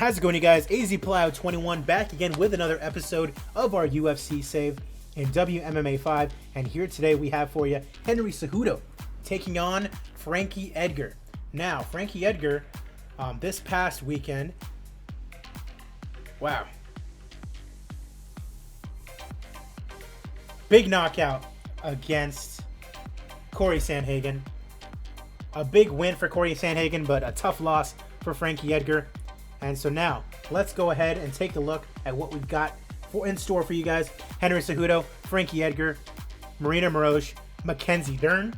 How's it going, you guys? AZ Plow 21 back again with another episode of our UFC save in WMMA 5. And here today we have for you Henry CEJUDO taking on Frankie Edgar. Now, Frankie Edgar, this past weekend, wow. Big knockout against Corey Sandhagen. A big win for Corey Sandhagen, but a tough loss for Frankie Edgar. And so now, let's go ahead and take a look at what we've got in store for you guys. Henry CEJUDO, Frankie Edgar, Marina Moroz, Mackenzie Dern,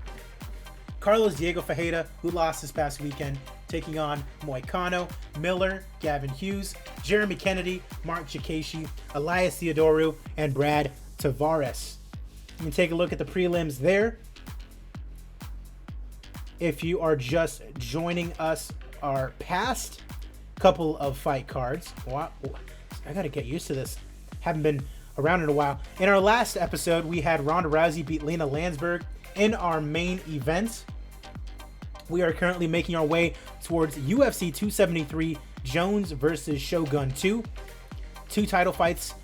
Carlos Diego Ferreira, who lost this past weekend, taking on Moicano, Miller, Gavin Hughes, Jeremy Kennedy, Mark Chikashi, Elias Theodorou, and Brad Tavares. You can take a look at the prelims there. If you are just joining us, our past couple of fight cards. Wow, I gotta get used to this. Haven't been around in a while. In our last episode, we had Ronda Rousey beat Lena Landsberg in our main event. We are currently making our way towards UFC 273 Jones versus Shogun 2. Two title fights.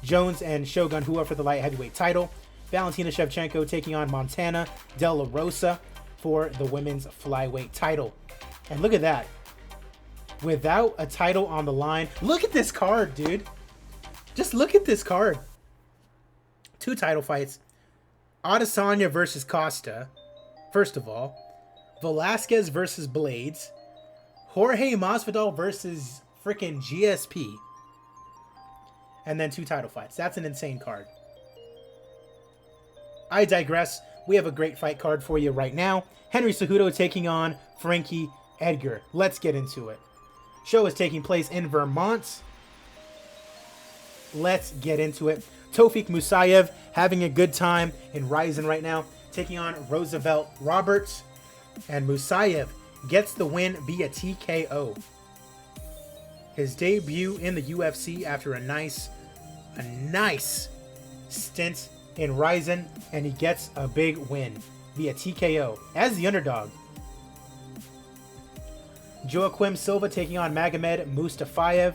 Jones and Shogun, who are for the light heavyweight title. Valentina Shevchenko taking on Montana De La Rosa for the women's flyweight title. And look at that. Without a title on the line. Look at this card, dude. Just look at this card. Two title fights. Adesanya versus Costa, first of all. Velasquez versus Blades. Jorge Masvidal versus freaking GSP. And then two title fights. That's an insane card. I digress. We have a great fight card for you right now. Henry CEJUDO taking on Frankie Edgar. Let's get into it. Show is taking place in Vermont. Let's get into it. Tofik Musayev having a good time in Ryzen right now, taking on Roosevelt Roberts. And Musayev gets the win via TKO. His debut in the UFC after a nice stint in Ryzen, and he gets a big win via TKO as the underdog. Joaquim Silva taking on Magomed Mustafayev.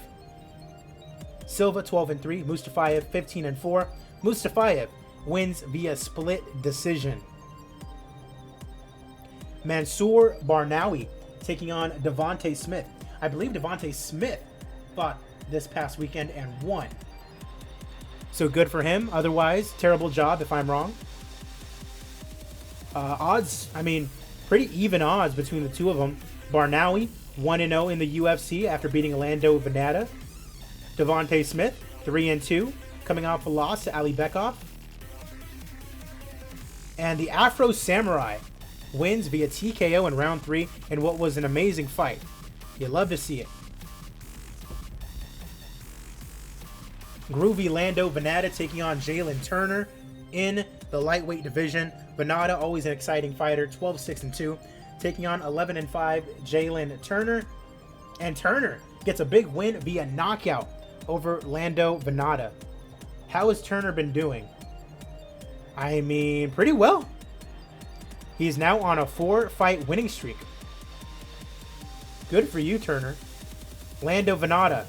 Silva 12-3, Mustafayev 15-4. Mustafayev wins via split decision. Mansoor Barnawi taking on Devontae Smith. I believe Devontae Smith fought this past weekend and won. So good for him. Otherwise, terrible job if I'm wrong. Odds, I mean, pretty even odds between the two of them. Barnawi 1-0 in the UFC after beating Orlando Venata. Devontae Smith 3-2, coming off a loss to Ali Bekov. And the Afro Samurai wins via TKO in round 3 in what was an amazing fight. You love to see it. Groovy Lando Venata taking on Jalen Turner in the lightweight division. Venata, always an exciting fighter, 12-6-2, taking on 11-5 Jalen Turner. And Turner gets a big win via knockout over Lando Venata. How has Turner been doing? I mean, pretty well. He's now on a 4-fight winning streak. Good for you, Turner. Lando Venata,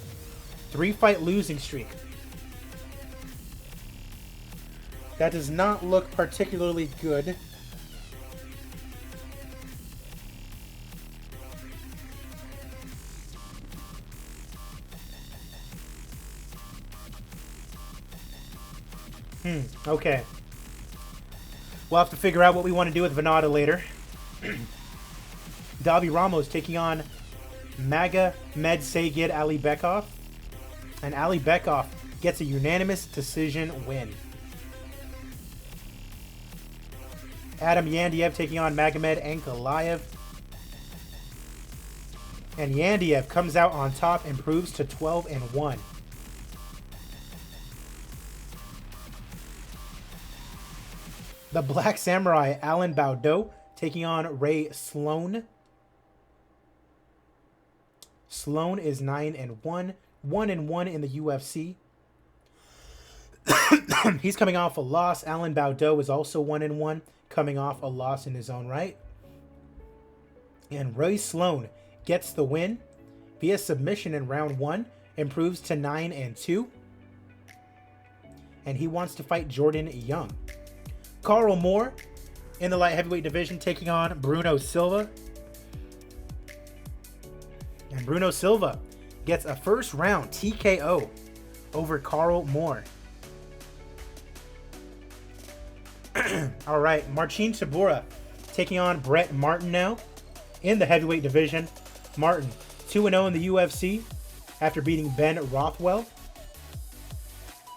3-fight losing streak. That does not look particularly good. Okay. We'll have to figure out what we want to do with Venata later. Davi Ramos taking on Magomed Sagid Ali Bekov. And Ali Bekov gets a unanimous decision win. Adam Yandiev taking on Magomed Ankalaev. And Yandiev comes out on top, improves to 12-1. The Black Samurai, Alan Baudot, taking on Ray Sloan. Sloan is 9-1, 1-1 in the UFC. He's coming off a loss. Alan Baudot is also 1-1, coming off a loss in his own right. And Ray Sloan gets the win via submission in round 1, improves to 9-2. And he wants to fight Jordan Young. Carl Moore in the light heavyweight division taking on Bruno Silva. And Bruno Silva gets a first round TKO over Carl Moore. All right, Marcin Tybura taking on Brett Martin now in the heavyweight division. Martin, 2-0 in the UFC after beating Ben Rothwell.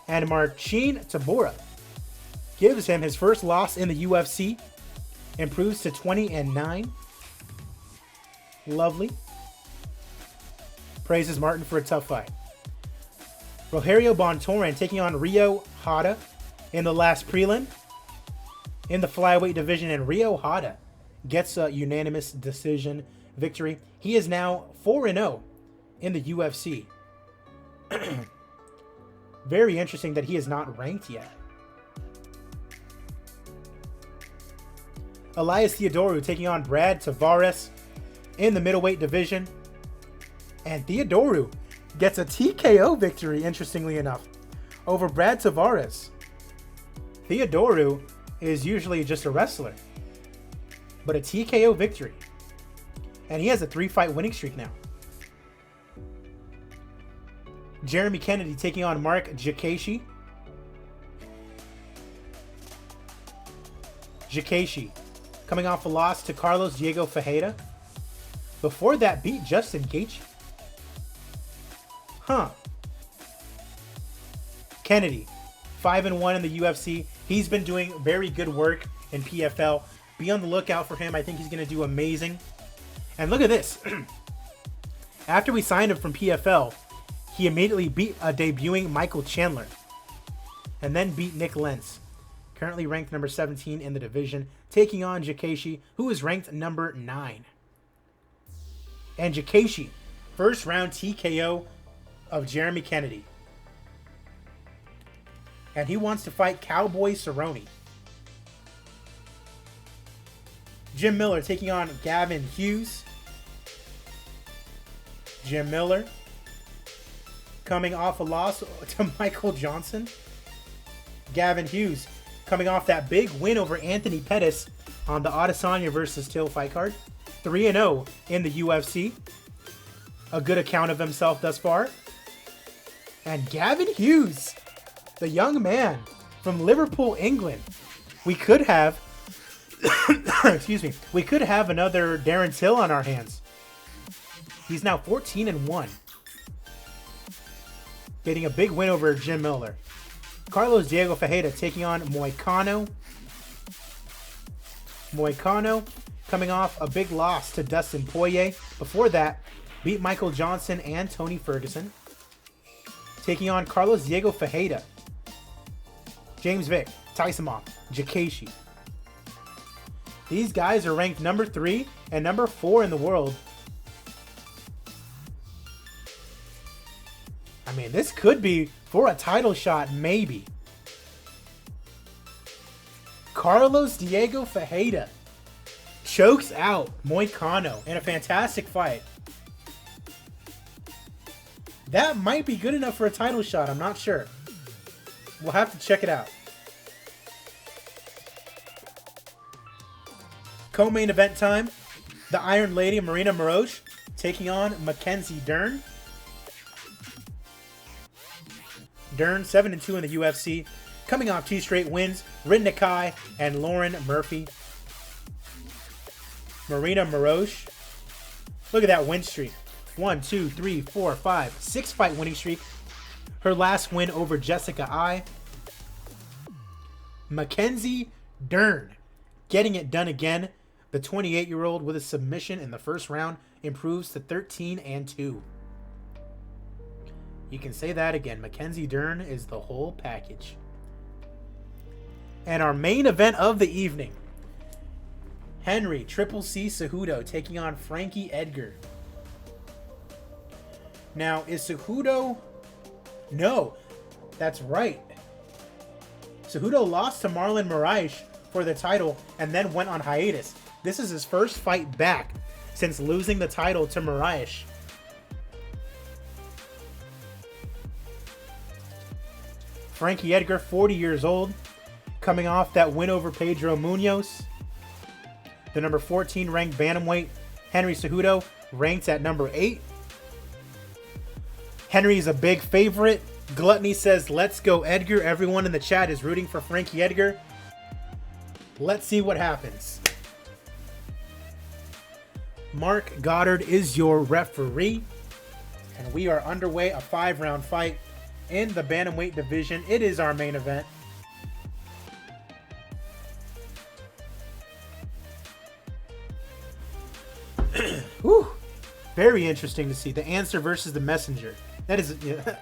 And Marcin Tybura gives him his first loss in the UFC. Improves to 20-9. Lovely. Praises Martin for a tough fight. Rogerio Bontorin taking on Rio Hada in the last prelim. In the flyweight division, and Rio Hada gets a unanimous decision victory. He is now 4-0 in the UFC. Very interesting that he is not ranked yet. Elias Theodorou taking on Brad Tavares in the middleweight division. And Theodorou gets a TKO victory, interestingly enough, over Brad Tavares. Theodorou is usually just a wrestler, but a TKO victory. And he has a 3-fight winning streak now. Jeremy Kennedy taking on Mark Jakashi. Jakashi coming off a loss to Carlos Diego Ferreira. Before that, beat Justin Gaethje. Kennedy, 5-1 in the UFC. He's been doing very good work in PFL. Be on the lookout for him. I think he's going to do amazing. And look at this. After we signed him from PFL, he immediately beat a debuting Michael Chandler. And then beat Nick Lentz, currently ranked number 17 in the division, taking on Jakashi, who is ranked number 9. And Jakashi, first round TKO of Jeremy Kennedy. And he wants to fight Cowboy Cerrone. Jim Miller taking on Gavin Hughes. Jim Miller coming off a loss to Michael Johnson. Gavin Hughes coming off that big win over Anthony Pettis on the Adesanya versus Till fight card. 3-0 in the UFC. A good account of himself thus far. And Gavin Hughes, the young man from Liverpool, England. We could have, excuse me, we could have another Darren Till on our hands. He's now 14-1. Getting a big win over Jim Miller. Carlos Diego Ferreira taking on Moicano. Moicano coming off a big loss to Dustin Poirier. Before that, beat Michael Johnson and Tony Ferguson. Taking on Carlos Diego Ferreira. James Vick, Tyson, Jakashi. These guys are ranked number 3 and number 4 in the world. I mean, this could be for a title shot, maybe. Carlos Diego Ferreira chokes out Moicano in a fantastic fight. That might be good enough for a title shot. I'm not sure. We'll have to check it out. Co-main event time. The Iron Lady, Marina Moroz, taking on Mackenzie Dern. Dern, 7-2 in the UFC. Coming off 2 straight wins. Rin Nakai and Lauren Murphy. Marina Moroz. Look at that win streak. 1, 2, 3, 4, 5, 6 fight winning streak. Her last win over Jessica Ai. Mackenzie Dern getting it done again. The 28-year-old with a submission in the first round improves to 13-2. You can say that again. Mackenzie Dern is the whole package. And our main event of the evening. Henry Triple C Cejudo taking on Frankie Edgar. Now, is Cejudo... No, that's right. Cejudo lost to Marlon Moraes for the title and then went on hiatus. This is his first fight back since losing the title to Moraes. Frankie Edgar, 40 years old, coming off that win over Pedro Munoz. The number 14 ranked bantamweight, Henry Cejudo, ranked at number 8. Henry is a big favorite. Gluttony says, let's go Edgar. Everyone in the chat is rooting for Frankie Edgar. Let's see what happens. Mark Goddard is your referee. And we are underway, a 5-round fight in the bantamweight division. It is our main event. Whew. Very interesting to see. The answer versus the messenger. That is, yeah,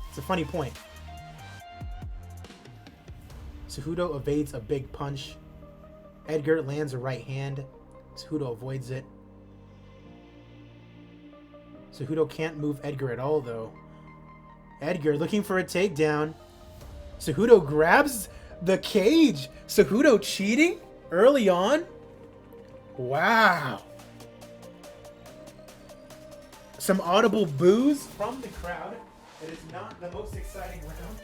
it's a funny point. Cejudo evades a big punch. Edgar lands a right hand. Cejudo avoids it. Cejudo can't move Edgar at all, though. Edgar looking for a takedown. Cejudo grabs the cage. Cejudo cheating early on. Wow. Some audible boos from the crowd. It is not the most exciting round.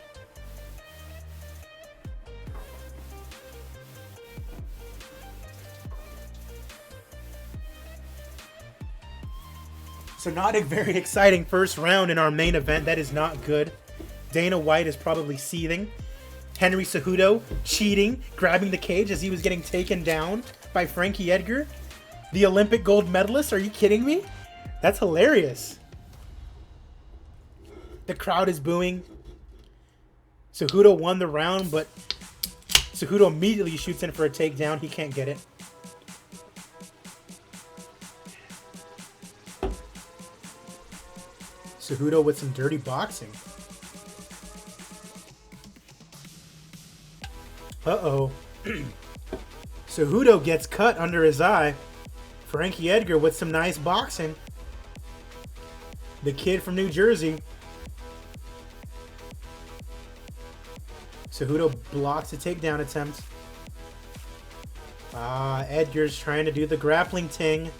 So not a very exciting first round in our main event. That is not good. Dana White is probably seething. Henry Cejudo cheating, grabbing the cage as he was getting taken down by Frankie Edgar. The Olympic gold medalist. Are you kidding me? That's hilarious. The crowd is booing. Cejudo won the round, but Cejudo immediately shoots in for a takedown. He can't get it. Cejudo with some dirty boxing. Uh-oh. Cejudo gets cut under his eye. Frankie Edgar with some nice boxing. The kid from New Jersey. Cejudo blocks a takedown attempt. Edgar's trying to do the grappling ting.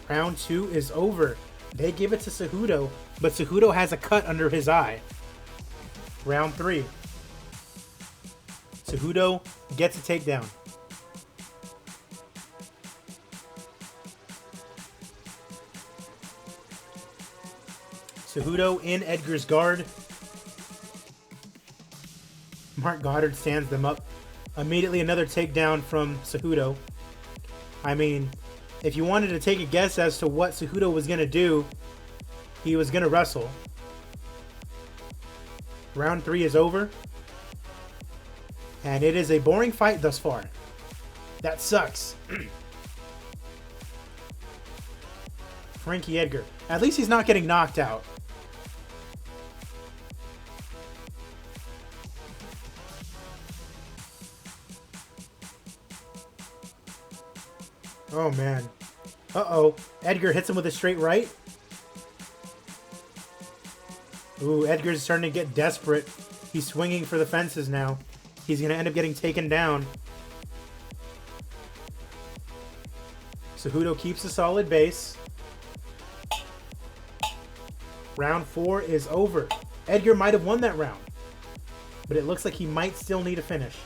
Round 2 is over. They give it to Cejudo, but Cejudo has a cut under his eye. Round 3. Cejudo gets a takedown. Cejudo in Edgar's guard. Mark Goddard stands them up. Immediately another takedown from Cejudo. I mean, if you wanted to take a guess as to what Cejudo was going to do, he was going to wrestle. Round 3 is over. And it is a boring fight thus far. That sucks. Frankie Edgar. At least he's not getting knocked out. Oh, man. Uh-oh. Edgar hits him with a straight right. Ooh, Edgar's starting to get desperate. He's swinging for the fences now. He's going to end up getting taken down. Cejudo keeps a solid base. Round 4 is over. Edgar might have won that round, but it looks like he might still need a finish.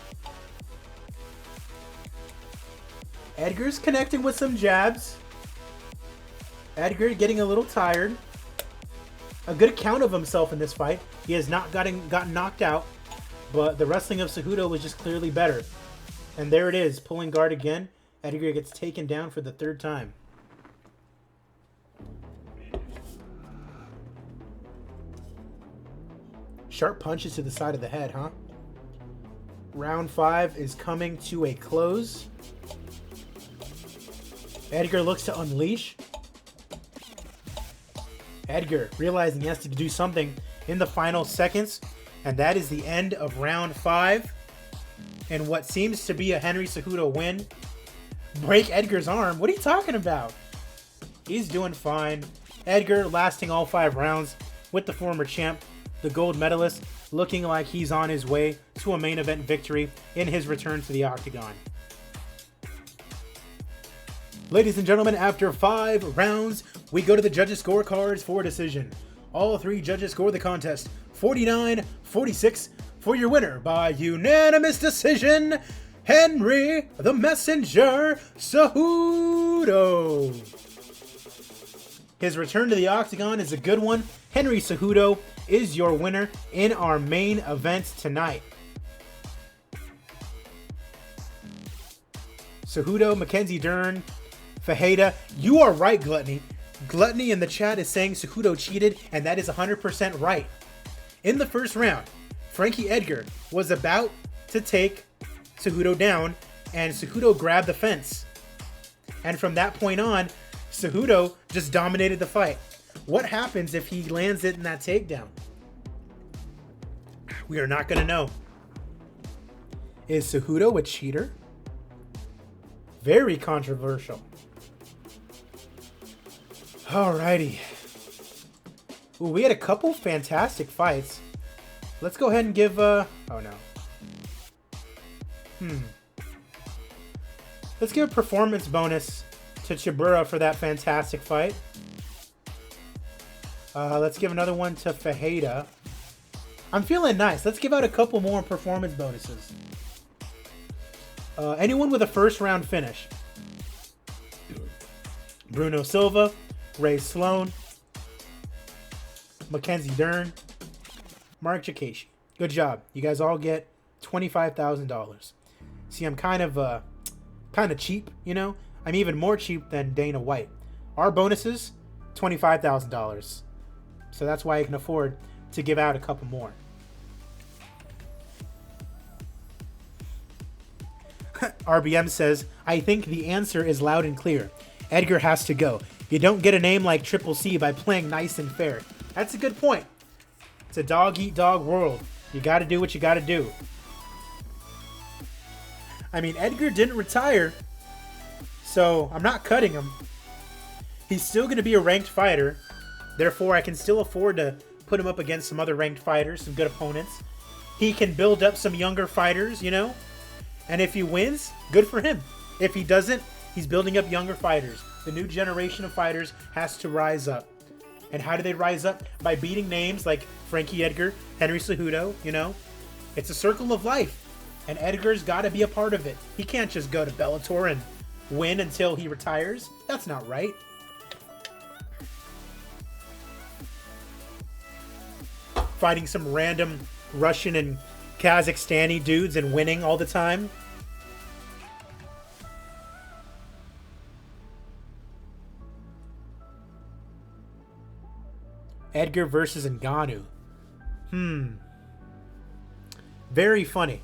Edgar's connecting with some jabs. Edgar getting a little tired. A good account of himself in this fight. He has not gotten knocked out, but the wrestling of Cejudo was just clearly better. And there it is, pulling guard again. Edgar gets taken down for the 3rd time. Sharp punches to the side of the head, huh? Round 5 is coming to a close. Edgar looks to unleash. Edgar realizing he has to do something in the final seconds. And that is the end of round 5. And what seems to be a Henry Cejudo win. Break Edgar's arm. What are you talking about? He's doing fine. Edgar lasting all 5 rounds with the former champ, the gold medalist, looking like he's on his way to a main event victory in his return to the octagon. Ladies and gentlemen, after 5 rounds, we go to the judges' scorecards for a decision. All three judges score the contest 49-46 for your winner by unanimous decision, Henry the Messenger CEJUDO. His return to the octagon is a good one. Henry CEJUDO is your winner in our main event tonight. CEJUDO, Mackenzie Dern, Fajeda. You are right, Gluttony. Gluttony in the chat is saying CEJUDO cheated, and that is 100% right. In the first round, Frankie Edgar was about to take CEJUDO down, and CEJUDO grabbed the fence. And from that point on, CEJUDO just dominated the fight. What happens if he lands it in that takedown? We are not going to know. Is CEJUDO a cheater? Very controversial. Alrighty. Ooh, we had a couple fantastic fights. Let's go ahead and give oh no. Let's give a performance bonus to Chibura for that fantastic fight. Let's give another one to Fajeda. I'm feeling nice. Let's give out a couple more performance bonuses. Anyone with a first round finish. Bruno Silva, Ray Sloan, Mackenzie Dern, Mark Jakashi. Good job. You guys all get $25,000. See, I'm kind of cheap, you know? I'm even more cheap than Dana White. Our bonuses, $25,000. So that's why I can afford to give out a couple more. RBM says, I think the answer is loud and clear. Edgar has to go. You don't get a name like Triple C by playing nice and fair. That's a good point. It's a dog-eat-dog world. You got to do what you got to do. I mean, Edgar didn't retire, so I'm not cutting him. He's still going to be a ranked fighter. Therefore, I can still afford to put him up against some other ranked fighters, some good opponents. He can build up some younger fighters, you know? And if he wins, good for him. If he doesn't, he's building up younger fighters. The new generation of fighters has to rise up. And how do they rise up? By beating names like Frankie Edgar, Henry CEJUDO, you know? It's a circle of life. And Edgar's got to be a part of it. He can't just go to Bellator and win until he retires. That's not right. Fighting some random Russian and Kazakhstani dudes and winning all the time. Edgar versus Ngannou. Very funny.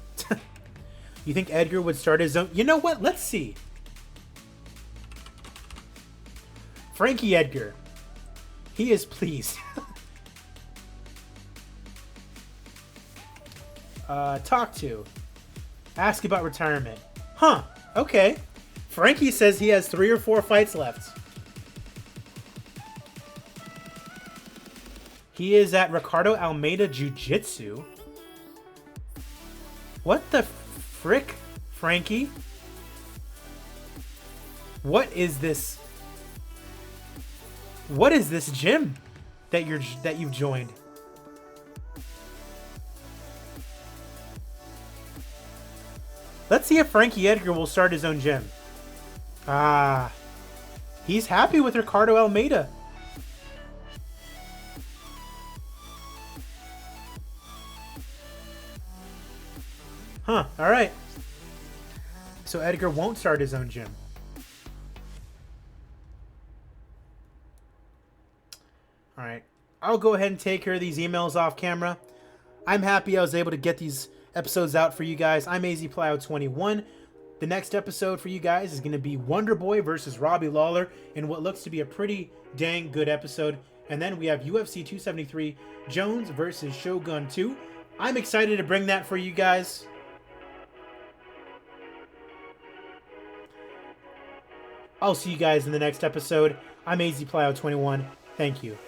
You think Edgar would start his own? You know what? Let's see. Frankie Edgar. He is pleased. Talk to. Ask about retirement. Huh. Okay. Frankie says he has 3 or 4 fights left. He is at Ricardo Almeida Jiu-Jitsu. What the frick, Frankie? What is this? What is this gym that you've joined? Let's see if Frankie Edgar will start his own gym. Ah, he's happy with Ricardo Almeida. Huh, all right. So Edgar won't start his own gym. All right. I'll go ahead and take care of these emails off camera. I'm happy I was able to get these episodes out for you guys. I'm AZPlow21. The next episode for you guys is going to be Wonder Boy versus Robbie Lawler in what looks to be a pretty dang good episode. And then we have UFC 273 Jones versus Shogun 2. I'm excited to bring that for you guys. I'll see you guys in the next episode. I'm AZPlow21. Thank you.